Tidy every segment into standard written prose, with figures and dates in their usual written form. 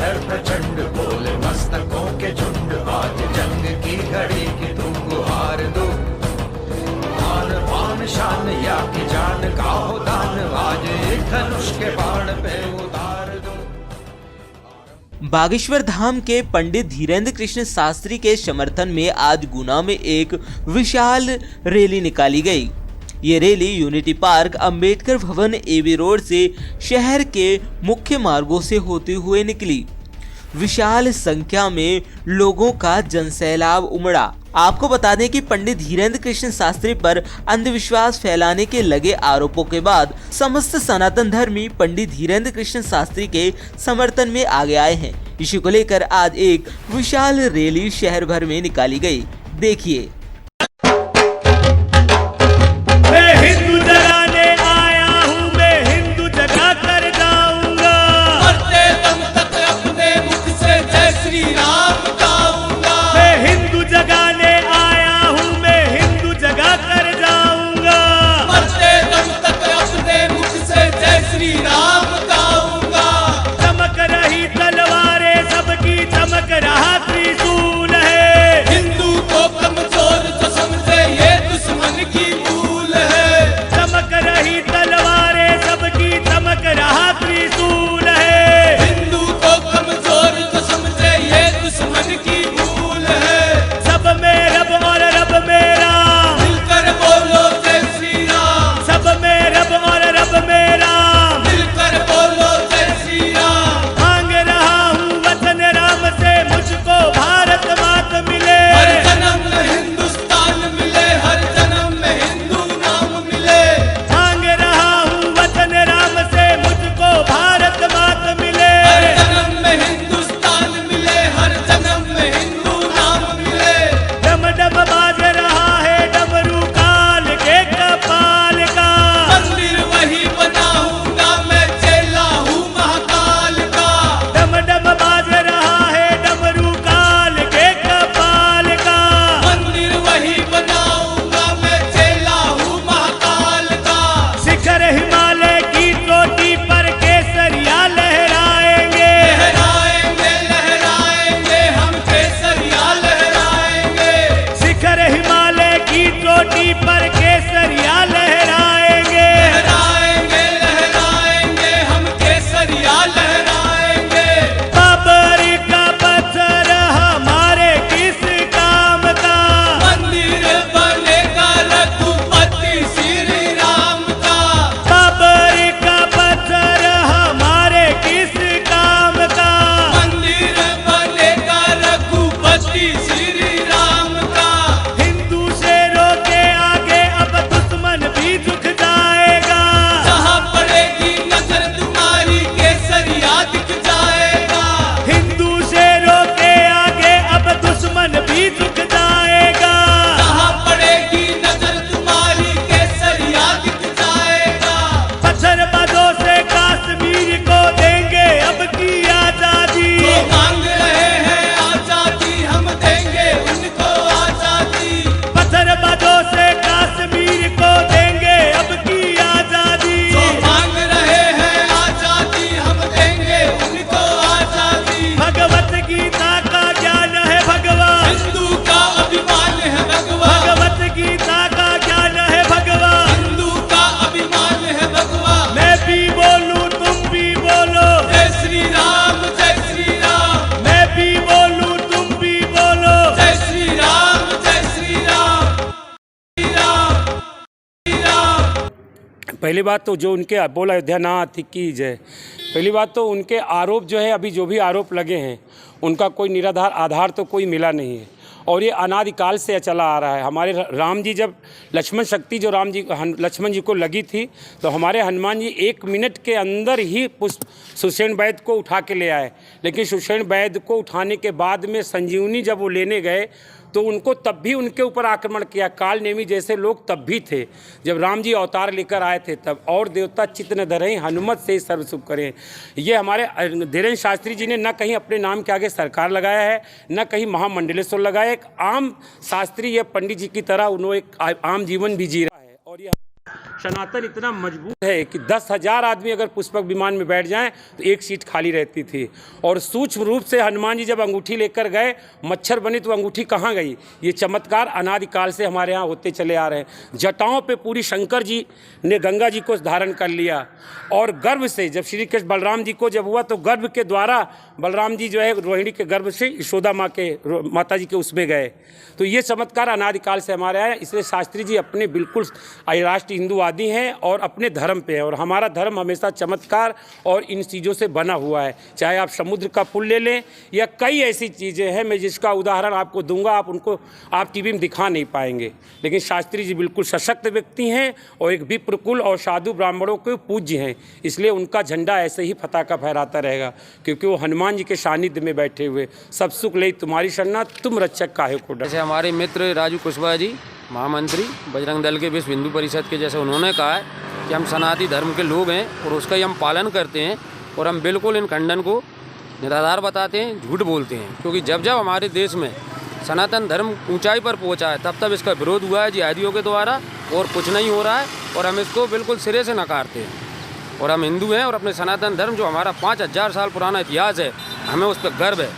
डर प्रचंड, बोले मस्तकों के झुंड, आज जंग की घड़ी की तुम गुहार दो। आन पान शान या की जान का हो दान, आज एक धनुष के बाण पे उतार दो। बागेश्वर धाम के पंडित धीरेन्द्र कृष्ण शास्त्री के समर्थन में आज गुना में एक विशाल रैली निकाली गई। ये रैली यूनिटी पार्क, अंबेडकर भवन, एबी रोड से शहर के मुख्य मार्गों से होते हुए निकली। विशाल संख्या में लोगों का जनसैलाब उमड़ा। आपको बता दें कि पंडित धीरेन्द्र कृष्ण शास्त्री पर अंधविश्वास फैलाने के लगे आरोपों के बाद समस्त सनातन धर्मी पंडित धीरेन्द्र कृष्ण शास्त्री के समर्थन में आगे आए हैं। इसी को लेकर आज एक विशाल रैली शहर भर में निकाली गई। देखिए। पहली बात तो जो उनके बोल अयोध्या नाथ की जय। पहली बात तो उनके आरोप जो है, अभी जो भी आरोप लगे हैं उनका कोई निराधार आधार तो कोई मिला नहीं है और ये अनादिकाल से चला आ रहा है। हमारे राम जी जब लक्ष्मण शक्ति जो लक्ष्मण जी को लगी थी तो हमारे हनुमान जी 1 मिनट के अंदर ही सुषेण वैद्य को उठा के ले आए, लेकिन सुषेण वैद्य को उठाने के बाद में संजीवनी जब वो लेने गए तो उनको तब भी उनके ऊपर आक्रमण किया। काल नेमी जैसे लोग तब भी थे जब राम जी अवतार लेकर आए थे तब। और देवता चित्त न धरें, हनुमत से सर्व सुख करें। ये हमारे धीरेन्द्र शास्त्री जी ने न कहीं अपने नाम के आगे सरकार लगाया है, न कहीं महामंडलेश्वर लगाया। एक आम शास्त्री या पंडित जी की तरह उन्होंने एक आम जीवन भी जी रहा है। और ये सनातन इतना मजबूत है कि 10,000 आदमी अगर पुष्पक विमान में बैठ जाएं तो एक सीट खाली रहती थी। और सूक्ष्म रूप से हनुमान जी जब अंगूठी लेकर गए, मच्छर बनी तो अंगूठी कहाँ गई। ये चमत्कार अनादिकाल से हमारे यहाँ होते चले आ रहे हैं। जटाओं पे पूरी शंकर जी ने गंगा जी को धारण कर लिया, और गर्भ से जब श्री कृष्ण बलराम जी को जब हुआ तो गर्भ के द्वारा बलराम जी जो है रोहिणी के गर्भ से यशोदा माता जी के उसमें गए। तो ये चमत्कार अनादिकाल से हमारे आए। इसलिए शास्त्री जी अपने बिल्कुल राष्ट्रीय हिंदूवादी हैं और अपने धर्म पे हैं, और हमारा धर्म हमेशा चमत्कार और इन चीज़ों से बना हुआ है। चाहे आप समुद्र का पुल ले लें या कई ऐसी चीज़ें हैं, मैं जिसका उदाहरण आपको दूंगा, आप टीवी में दिखा नहीं पाएंगे। लेकिन शास्त्री जी बिल्कुल सशक्त व्यक्ति हैं और एक विप्र कुल और साधु ब्राह्मणों के पूज्य हैं। इसलिए उनका झंडा ऐसे ही पताका फहराता रहेगा, क्योंकि वो हनुमान जी के सानिध्य में बैठे हुए। सब सुख ले तुम्हारी शरणा, तुम रक्षक काहे को डर। जैसे हमारे मित्र राजू कुशवाहा जी महामंत्री बजरंग दल के विश्व हिंदू परिषद के, जैसे उन्होंने कहा है कि हम सनातनी धर्म के लोग हैं और उसका ही हम पालन करते हैं, और हम बिल्कुल इन खंडन को निराधार बताते हैं, झूठ बोलते हैं। क्योंकि जब जब हमारे देश में सनातन धर्म ऊंचाई पर पहुंचा है, तब तब इसका विरोध हुआ है जिहादियों के द्वारा, और कुछ नहीं हो रहा है, और हम इसको बिल्कुल सिरे से नकारते हैं। और हम हिंदू हैं और अपने सनातन धर्म जो हमारा 5000 साल पुराना इतिहास है, हमें उस पर गर्व है,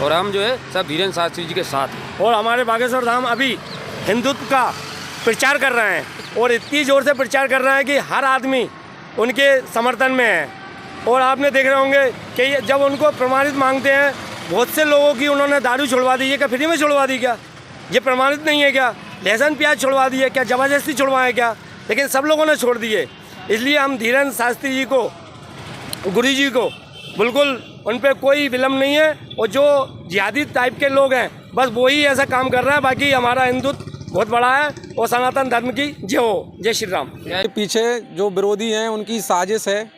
और हम जो है सब धीरेन्द्र शास्त्री जी के साथ हैं। और हमारे बागेश्वर धाम अभी हिंदुत्व का प्रचार कर रहे हैं, और इतनी ज़ोर से प्रचार कर रहे हैं कि हर आदमी उनके समर्थन में है। और आपने देख रहे होंगे कि जब उनको प्रमाणित मांगते हैं, बहुत से लोगों की उन्होंने दारू छुड़वा दी है। क्या फ्री में छुड़वा दी क्या? ये प्रमाणित नहीं है क्या? लहसुन प्याज छुड़वा दी है क्या? ज़बरदस्ती छुड़वाए क्या? लेकिन सब लोगों ने छोड़ दिए। इसलिए हम धीरेन्द्र शास्त्री जी को, गुरु जी को, बिल्कुल उन पर कोई विलम्ब नहीं है। और जो जिहादी टाइप के लोग हैं, बस वही ऐसा काम कर रहा है। बाकी हमारा हिंदुत्व बहुत बड़ा है, और सनातन धर्म की जय हो। जय श्री राम। पीछे जो विरोधी हैं उनकी साजिश है,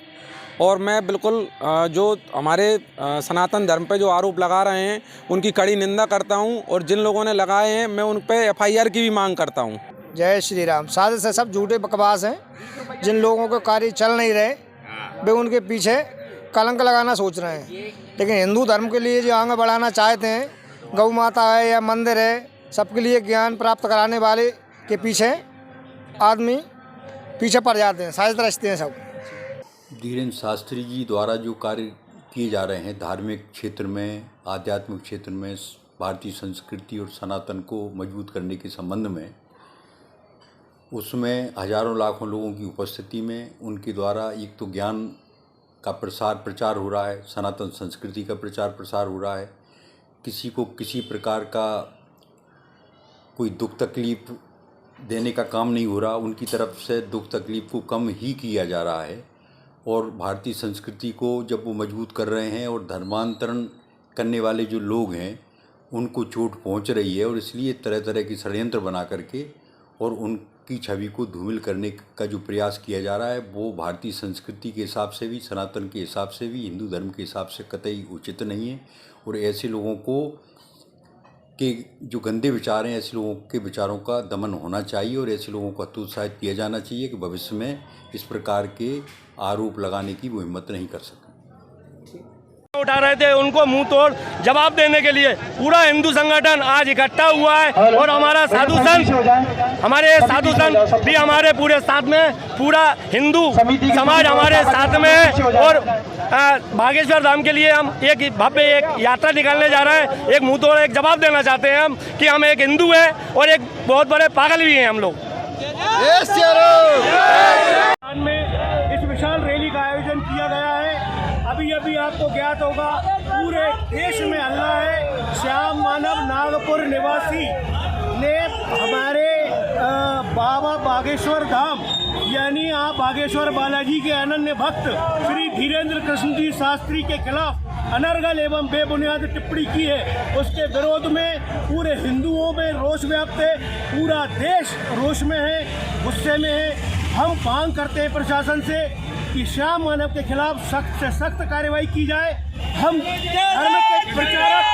और मैं बिल्कुल जो हमारे सनातन धर्म पे जो आरोप लगा रहे हैं उनकी कड़ी निंदा करता हूं, और जिन लोगों ने लगाए हैं मैं उन पे FIR की भी मांग करता हूं। जय श्री राम। साजिश है, सब झूठे बकवास हैं। जिन लोगों के कार्य चल नहीं रहे, वे उनके पीछे कलंक लगाना सोच रहे हैं। लेकिन हिंदू धर्म के लिए जो आगे बढ़ाना चाहते हैं, गौ माता है या मंदिर है, सबके लिए ज्ञान प्राप्त कराने वाले के पीछे आदमी पीछे पड़ जाते हैं, साजिश रचते हैं सब। धीरेन्द्र शास्त्री जी द्वारा जो कार्य किए जा रहे हैं धार्मिक क्षेत्र में, आध्यात्मिक क्षेत्र में, भारतीय संस्कृति और सनातन को मजबूत करने के संबंध में, उसमें हजारों लाखों लोगों की उपस्थिति में उनके द्वारा एक तो ज्ञान का प्रचार हो रहा है, सनातन संस्कृति का प्रचार प्रसार हो रहा है। किसी को किसी प्रकार का कोई दुख तकलीफ देने का काम नहीं हो रहा, उनकी तरफ से दुख तकलीफ को कम ही किया जा रहा है। और भारतीय संस्कृति को जब वो मजबूत कर रहे हैं, और धर्मांतरण करने वाले जो लोग हैं उनको चोट पहुंच रही है, और इसलिए तरह तरह की षड्यंत्र बना करके और उनकी छवि को धूमिल करने का जो प्रयास किया जा रहा है, वो भारतीय संस्कृति के हिसाब से भी, सनातन के हिसाब से भी, हिंदू धर्म के हिसाब से कतई उचित नहीं है। और ऐसे लोगों को के जो गंदे विचार हैं, ऐसे लोगों के विचारों का दमन होना चाहिए, और ऐसे लोगों को हतोत्साहित किया जाना चाहिए कि भविष्य में इस प्रकार के आरोप लगाने की वो हिम्मत नहीं कर सके। उठा रहे थे, उनको मुंह तोड़ जवाब देने के लिए पूरा हिंदू संगठन आज इकट्ठा हुआ है। और हमारे साधु संत भी हमारे पूरे साथ में, पूरा हिंदू समाज हमारे साथ में है। और बागेश्वर धाम के लिए हम एक भव्य एक यात्रा निकालने जा रहे हैं। एक मुंह तोड़ एक जवाब देना चाहते हैं हम कि हम एक हिंदू हैं और एक बहुत बड़े पागल भी हैं हम लोग। इस विशाल रैली का आयोजन किया गया है। अभी आपको ज्ञात होगा, पूरे देश में हल्ला है। श्याम मानव नागपुर निवासी ने हमारे बाबा बागेश्वर धाम यानी आप बागेश्वर बालाजी के अनन्य भक्त श्री धीरेन्द्र कृष्ण जी शास्त्री के खिलाफ अनर्गल एवं बेबुनियाद टिप्पणी की है। उसके विरोध में पूरे हिंदुओं में रोष व्याप्त है, पूरा देश रोष में है, गुस्से में है। हम मांग करते हैं प्रशासन से कि श्याम मानव के खिलाफ सख्त से सख्त कार्रवाई की जाए। हम धर्म के प्रचारक,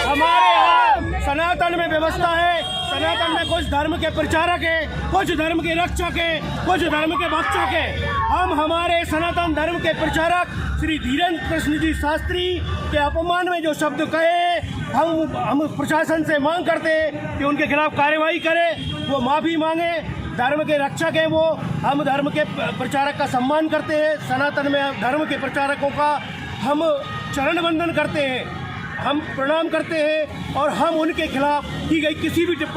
हमारे यहाँ सनातन में व्यवस्था है। सनातन में कुछ धर्म के प्रचारक हैं, कुछ धर्म के रक्षक हैं, कुछ धर्म के भक्षक हैं। हम हमारे सनातन धर्म के प्रचारक श्री धीरेन्द्र कृष्ण जी शास्त्री के अपमान में जो शब्द कहे, हम प्रशासन से मांग करते हैं कि उनके खिलाफ कार्रवाई करें, वो माफ़ी मांगे। धर्म के रक्षक हैं वो, हम धर्म के प्रचारक का सम्मान करते हैं। सनातन में धर्म के प्रचारकों का हम चरण वंदन करते हैं, हम प्रणाम करते हैं और हम उनके खिलाफ की गई किसी भी टिप्पणी